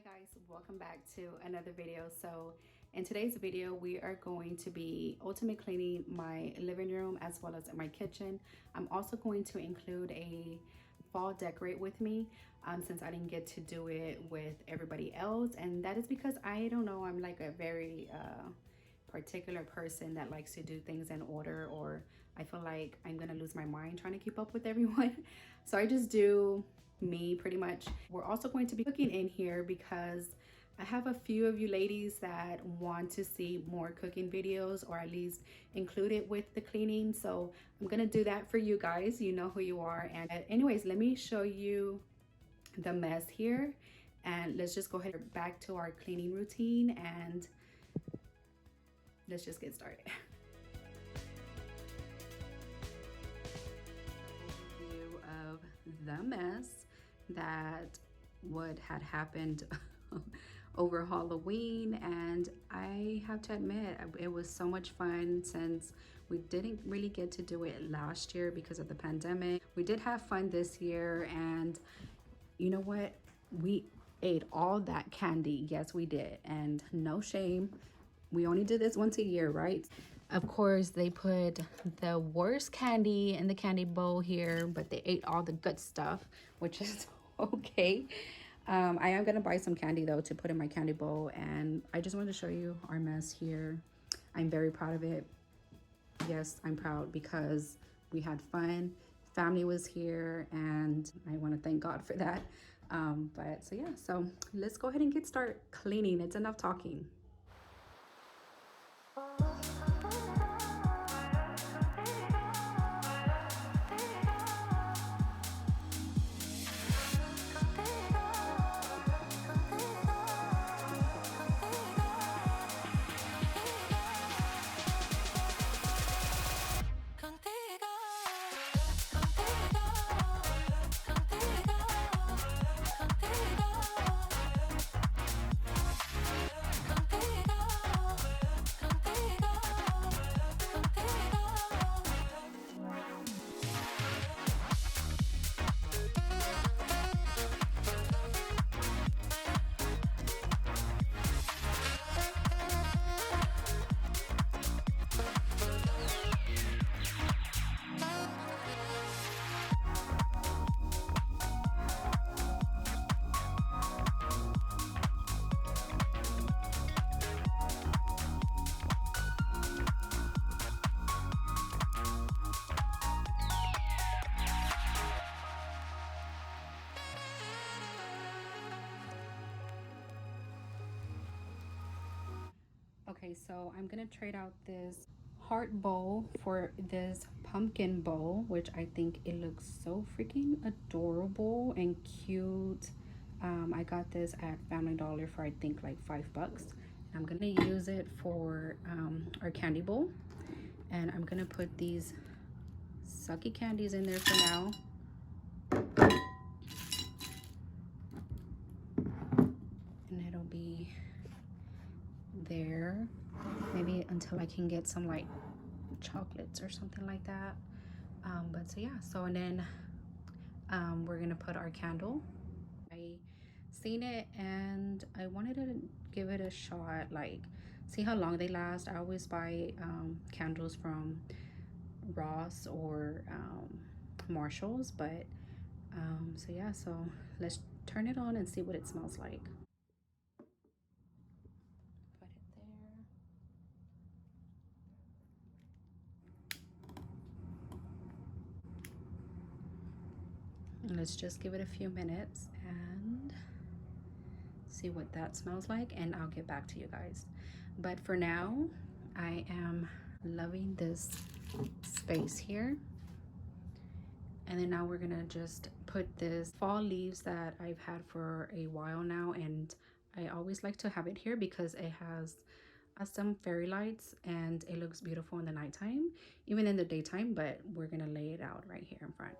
Hi guys, welcome back to another video. So in today's video we are going to be ultimate cleaning my living room as well as my kitchen. I'm also going to include a fall decorate with me since I didn't get to do it with everybody else, and that is because I don't know, I'm like a very particular person that likes to do things in order, or I feel like I'm gonna lose my mind trying to keep up with everyone. So I just do me pretty much. We're also going to be cooking in here because I have a few of you ladies that want to see more cooking videos, or at least include it with the cleaning. So I'm gonna do that for you guys. You know who you are. And anyways, let me show you the mess here, and let's just go ahead back to our cleaning routine and let's just get started. Overview of the mess that had happened over Halloween, and I have to admit it was so much fun since we didn't really get to do it last year because of the pandemic. We did have fun this year, and you know what? We ate all that candy. Yes, we did, and no shame. We only do this once a year, right? Of course, they put the worst candy in the candy bowl here, but they ate all the good stuff, which is okay. I am gonna buy some candy though to put in my candy bowl, and I just wanted to show you our mess here. I'm very proud of it. Yes, I'm proud because we had fun. Family was here, and I want to thank God for that. But so yeah, so let's go ahead and get started cleaning. It's enough talking. Okay, so I'm gonna trade out this heart bowl for this pumpkin bowl, which I think it looks so freaking adorable and cute. I got this at Family Dollar for I think like $5. I'm gonna use it for our candy bowl, and I'm gonna put these sucky candies in there for now. And it'll be there maybe until I can get some like chocolates or something like that. But so yeah, so and then we're gonna put our candle. I seen it and I wanted to give it a shot, like see how long they last. I always buy candles from Ross or Marshall's, but so yeah, so let's turn it on and see what it smells like. Put it there. Let's just give it a few minutes and see what that smells like, and I'll get back to you guys. But for now, I am loving this space here. And then now we're gonna just put this fall leaves that I've had for a while now, and I always like to have it here because it has some fairy lights and it looks beautiful in the nighttime, even in the daytime, but we're gonna lay it out right here in front.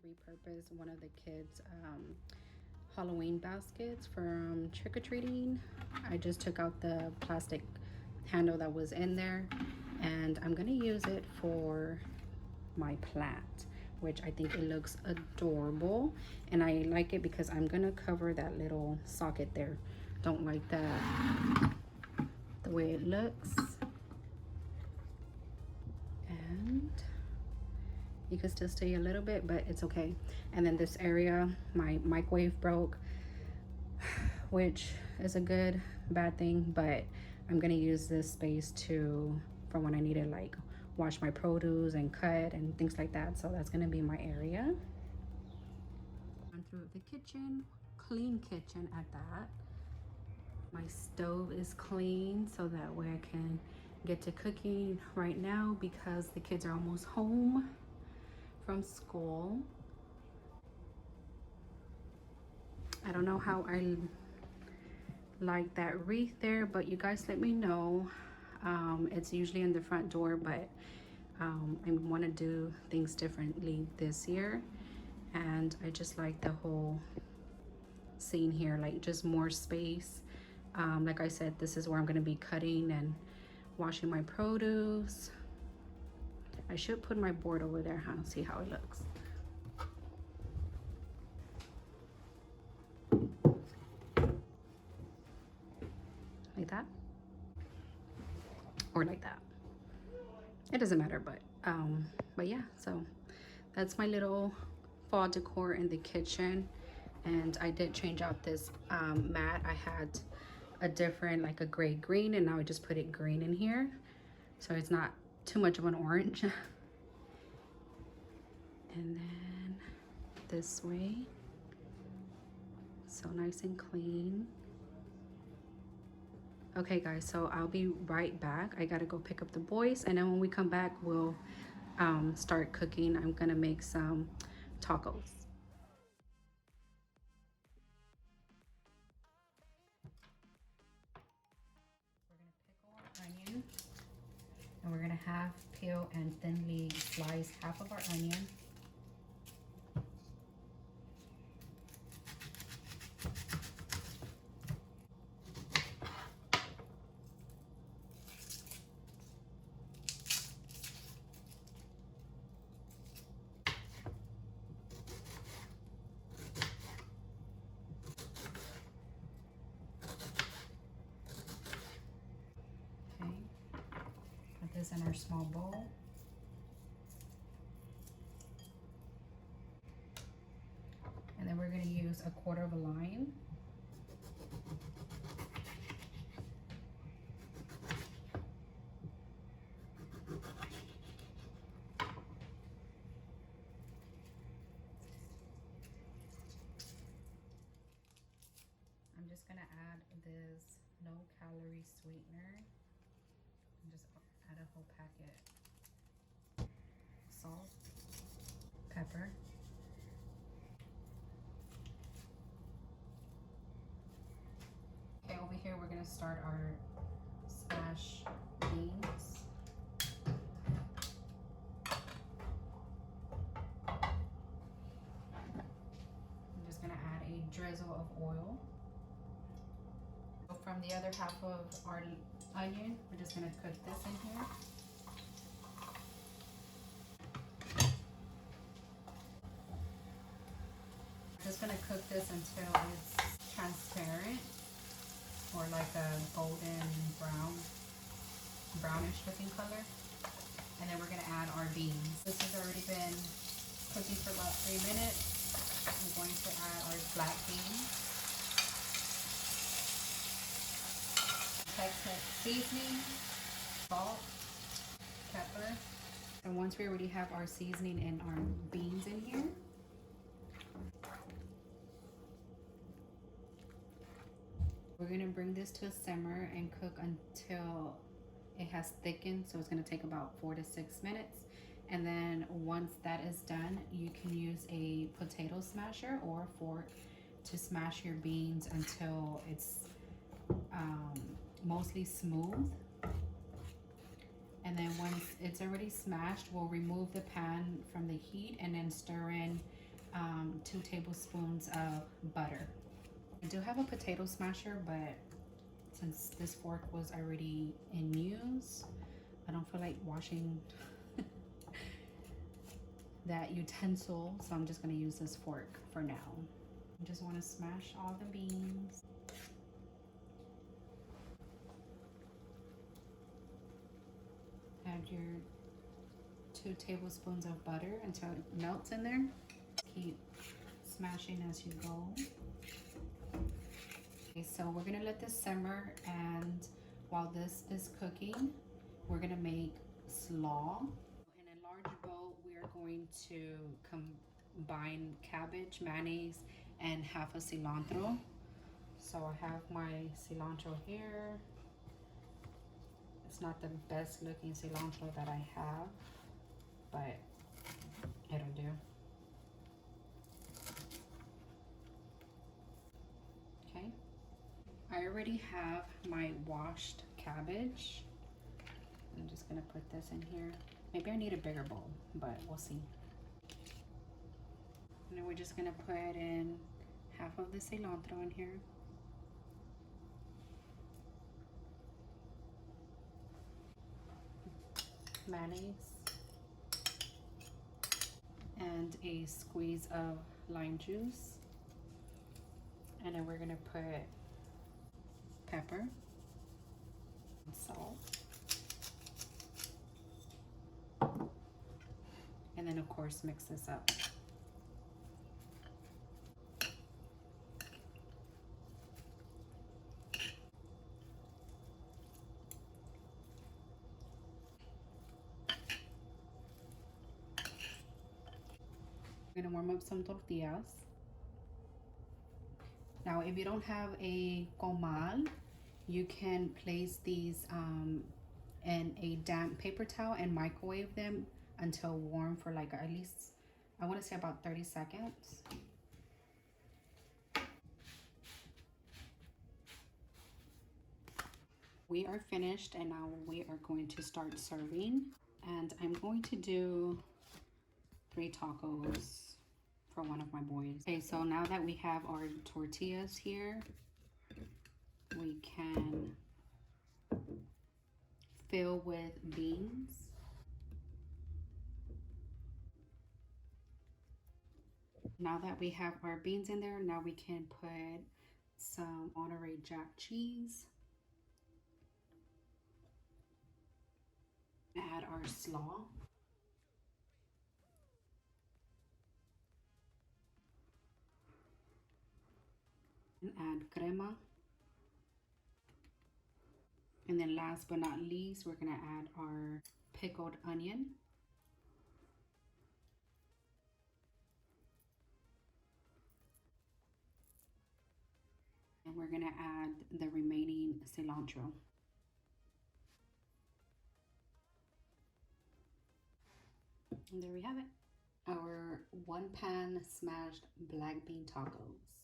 Repurpose one of the kids' Halloween baskets from trick-or-treating. I just took out the plastic handle that was in there, and I'm gonna use it for my plant, which I think it looks adorable, and I like it because I'm gonna cover that little socket there. Don't like that the way it looks. And you can still see a little bit, but it's okay. And then this area, my microwave broke, which is a good bad thing, but I'm gonna use this space for when I need to like wash my produce and cut and things like that. So that's gonna be my area. Run through the kitchen, clean kitchen at that. My stove is clean so that way I can get to cooking right now because the kids are almost home from school. I don't know how I like that wreath there, but you guys let me know. It's usually in the front door, but I want to do things differently this year, and I just like the whole scene here, like just more space. Like I said, this is where I'm going to be cutting and washing my produce. I should put my board over there, huh? See how it looks. Like that, or like that. It doesn't matter, but yeah. So that's my little fall decor in the kitchen, and I did change out this mat. I had a different, like a gray green, and now I just put it green in here, so it's not too much of an orange. And then this way, so nice and clean. Okay guys, so I'll be right back. I gotta go pick up the boys, and then when we come back, we'll start cooking. I'm gonna make some tacos. We're gonna pickle our onion, and we're gonna half peel and thinly slice half of our onion. Put this in our small bowl. And then we're going to use a quarter of a lime. I'm just going to add this no-calorie sweetener. And just add a whole packet. Salt, pepper. Okay, over here we're gonna start our smash beans. I'm just gonna add a drizzle of oil. From the other half of our onion, we're just gonna cook this in here. Just gonna cook this until it's transparent, or like a golden brownish looking color. And then we're gonna add our beans. This has already been cooking for about 3 minutes. I'm going to add our black beans. Texas seasoning, salt, pepper. And once we already have our seasoning and our beans in here, we're gonna bring this to a simmer and cook until It has thickened, so it's going to take about 4 to 6 minutes. And then once that is done, you can use a potato smasher or a fork to smash your beans until it's um, mostly smooth. And then once it's already smashed, we'll remove the pan from the heat and then stir in 2 tablespoons of butter. I do have a potato smasher, but since this fork was already in use, I don't feel like washing that utensil, so I'm just gonna use this fork for now. I just wanna smash all the beans. Add your 2 tablespoons of butter until it melts in there. Keep smashing as you go. Okay, so we're gonna let this simmer, and while this is cooking, we're gonna make slaw. In a large bowl, we are going to combine cabbage, mayonnaise, and half a cilantro. So I have my cilantro here. It's not the best looking cilantro that I have, but it'll do. Okay. I already have my washed cabbage. I'm just gonna put this in here. Maybe I need a bigger bowl, but we'll see. And then we're just gonna put in half of the cilantro in here. Mayonnaise. And a squeeze of lime juice. And then we're gonna put pepper and salt. And then of course mix this up. We're gonna warm up some tortillas. Now, if you don't have a comal, you can place these in a damp paper towel and microwave them until warm for like at least, I want to say about 30 seconds. We are finished, and now we are going to start serving. And I'm going to do 3 tacos for one of my boys. Okay, so now that we have our tortillas here, we can fill with beans. Now that we have our beans in there, now we can put some Monterey Jack cheese. Add our slaw. And add crema. And then last but not least, we're gonna add our pickled onion. And we're gonna add the remaining cilantro. And there we have it. Our 1-pan smashed black bean tacos.